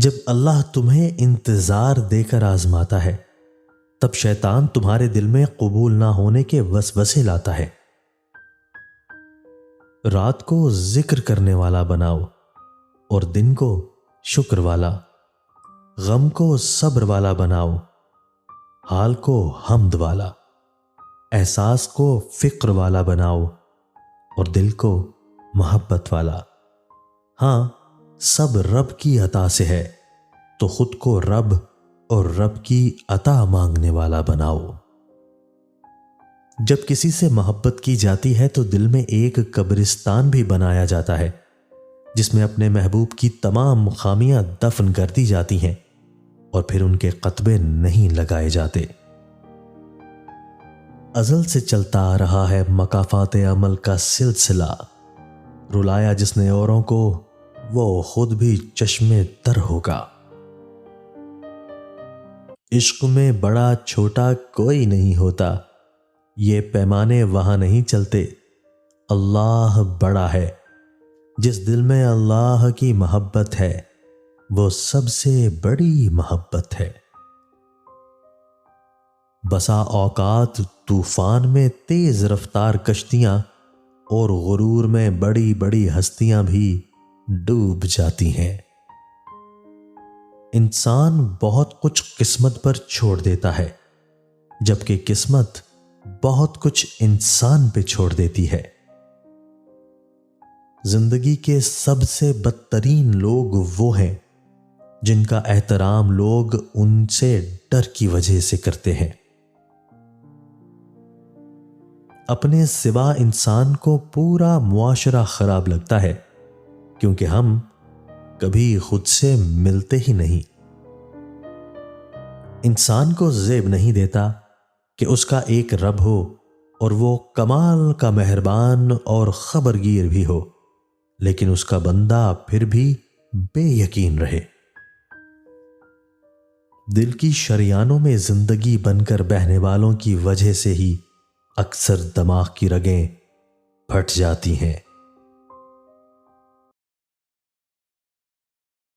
جب اللہ تمہیں انتظار دے کر آزماتا ہے تب شیطان تمہارے دل میں قبول نہ ہونے کے وسوسے لاتا ہے۔ رات کو ذکر کرنے والا بناؤ اور دن کو شکر والا، غم کو صبر والا بناؤ، حال کو حمد والا، احساس کو فکر والا بناؤ اور دل کو محبت والا۔ ہاں، سب رب کی عطا سے ہے تو خود کو رب اور رب کی عطا مانگنے والا بناؤ۔ جب کسی سے محبت کی جاتی ہے تو دل میں ایک قبرستان بھی بنایا جاتا ہے جس میں اپنے محبوب کی تمام خامیاں دفن کر دی جاتی ہیں اور پھر ان کے خطبے نہیں لگائے جاتے۔ ازل سے چلتا آ رہا ہے مکافات عمل کا سلسلہ، رلایا جس نے اوروں کو وہ خود بھی چشمے تر ہوگا۔ عشق میں بڑا چھوٹا کوئی نہیں ہوتا، یہ پیمانے وہاں نہیں چلتے، اللہ بڑا ہے۔ جس دل میں اللہ کی محبت ہے وہ سب سے بڑی محبت ہے۔ بسا اوقات طوفان میں تیز رفتار کشتیاں اور غرور میں بڑی بڑی ہستیاں بھی ڈوب جاتی ہیں۔ انسان بہت کچھ قسمت پر چھوڑ دیتا ہے جبکہ قسمت بہت کچھ انسان پہ چھوڑ دیتی ہے۔ زندگی کے سب سے بدترین لوگ وہ ہیں جن کا احترام لوگ ان سے ڈر کی وجہ سے کرتے ہیں۔ اپنے سوا انسان کو پورا معاشرہ خراب لگتا ہے کیونکہ ہم کبھی خود سے ملتے ہی نہیں۔ انسان کو زیب نہیں دیتا کہ اس کا ایک رب ہو اور وہ کمال کا مہربان اور خبرگیر بھی ہو، لیکن اس کا بندہ پھر بھی بے یقین رہے۔ دل کی شریانوں میں زندگی بن کر بہنے والوں کی وجہ سے ہی اکثر دماغ کی رگیں پھٹ جاتی ہیں۔